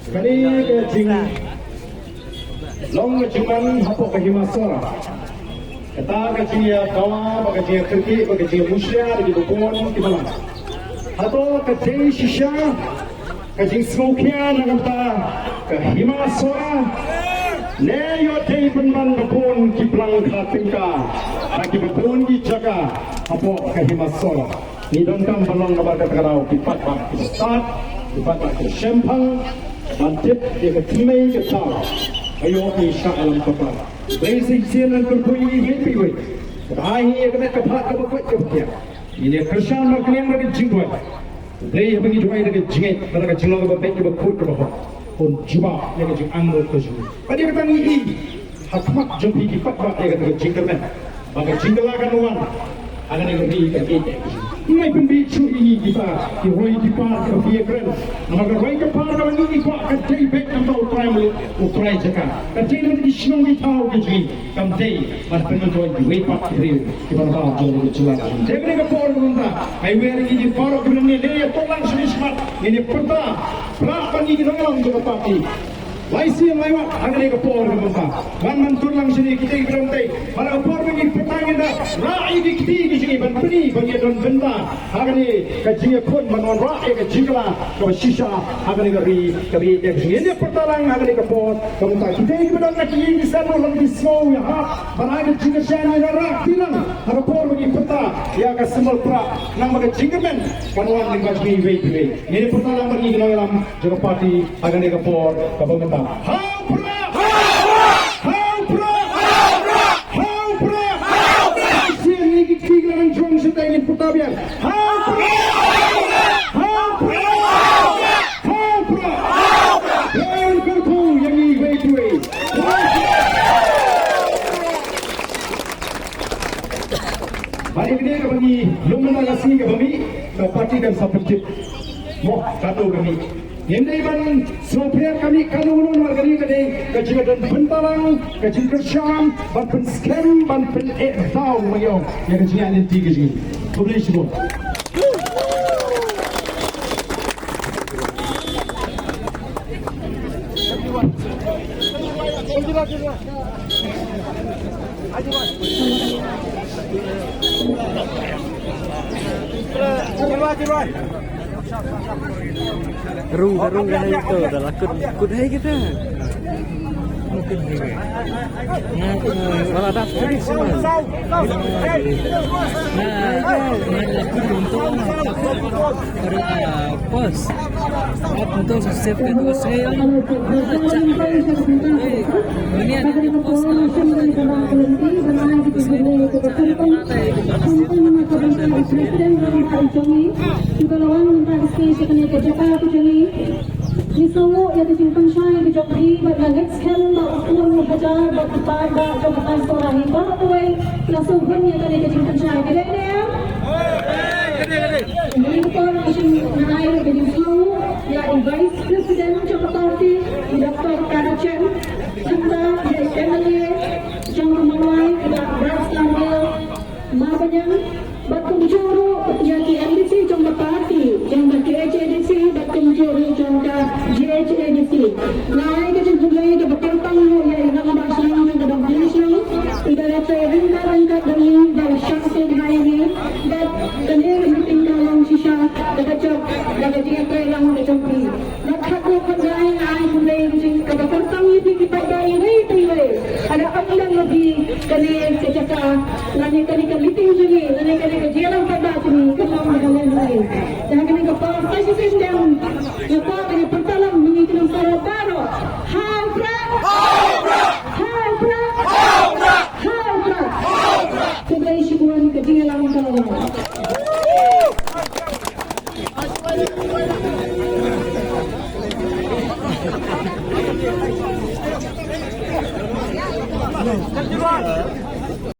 Kali ke jing long cuman hapok ke himasora. Kata ke jing ya kawa, ke jing kerki, ke jing musyar di bukon di malam. Atau ke jing shisha, ke jing smokian dengan ta ke himasora. Ne yo day penman bukon ki plang katingka, bagi bukon ki jaga hapok ke himasora. Ni don kam balong kabar kata karau kipat bak kita start, kipat bak kita shempang. Mantip dia ketimai ketara. Ayo insya alam kapal. Basic siaran berkuyi happy way. Terakhir kena kepat kepat kepat. Ini kerjaan makliang lagi jingguan. Dari bagi dua lagi jingit, mereka jinglo kepat kepat kepat. Pun jubah yang jing anggur kerjaan. Pada kata ini hakmat jumpi kipat bak yang kata jingkerman. Maka jingkelakan uang. Akan yang beri kita. Ini pembicu ini kita, Roy Kipar ke Vietnam. Maka Roy Kipar kalau ini kita akan jadi baik nampak utrai jaga. Kerja nanti disenang kita tahu kerja. Kampai pada penonton di Wepak Rio kita tahu jauh jelas. Jadi kita Paul minta, ayo hari ini Paul bilang ni dia tolong semismat. Ini pertama, berapa ni kita orang juga parti. Laisi yang lewat, ada yang kapor kita. Ban tulang sini kita berantai. Pada kapor ini pertanyaan dah. Rai di kita sini ban beri bagi don benda. Ada ni kajian pun manuan rai kajingla kau sisa. Ada ni kari yang sini. Ini pertanyaan ada yang kapor. Kita kita berantai kita di sana lagi slow ya. Pada ada jingga sana yang rak tilang. Ada kapor bagi peta. Ya ke sembal pra. Nama kajinggaman manuan lingkas ni wait. Ini pertanyaan bagi kita dalam jaga parti. Ada yang kapor kapor kita. Haupra! Sini kita dengan jom kita ingin putabian. Haupra! Yang kertu yang ini way. Hari ini kami lumana kasih kami parti dan sapecit. Moh kado kami. Yang ini sopir kami kanulun warga ini kajian dan bentalang, kajian kerjaan, ban scam, ban tahu mayo yang kajian ini tiga sini. Boleh semua. Rung kan itu adalah kudai kita. Mungkin ini. Kalau ada free semua. Pos. Untuk save kan itu saya. Ini ada pos. Misalnya yang disimpan saya di Jokowi, pada next kali nak ulang hajar, pada Jokowi seorang ini, baru awal langsung yang tadi disimpan saya. Kedai ni ya. Ini bukan macam naik jadi semua. Ya, Vice President Jokowi Party, Dr. Karachen, Sunda, MLA, Jangka Malai, Bras Langil, Mabanyang, Batung Juru, Petinggi MDC Jangka Party, Jangka KHADC, Batung Juru Jangka GHADC. Naik ke jumlah ke bertentang ya ingat bahasa yang ke dalam Malaysia. Tidak ada rangka dari syaksin ini dan kenir meeting dalam sisa dekat dia kelang macam ni. Nak aku kerjain ai mulai ke bertentang ini kita ini pilih. Ada apa lagi kenir sejak lagi ke meeting sini, lagi ke jalan pada sini kelang dengan lain. Jangan ke partai sistem lepas dari pertalang mengirim suara baru. Sebagai syukuran ketinggalan kalau.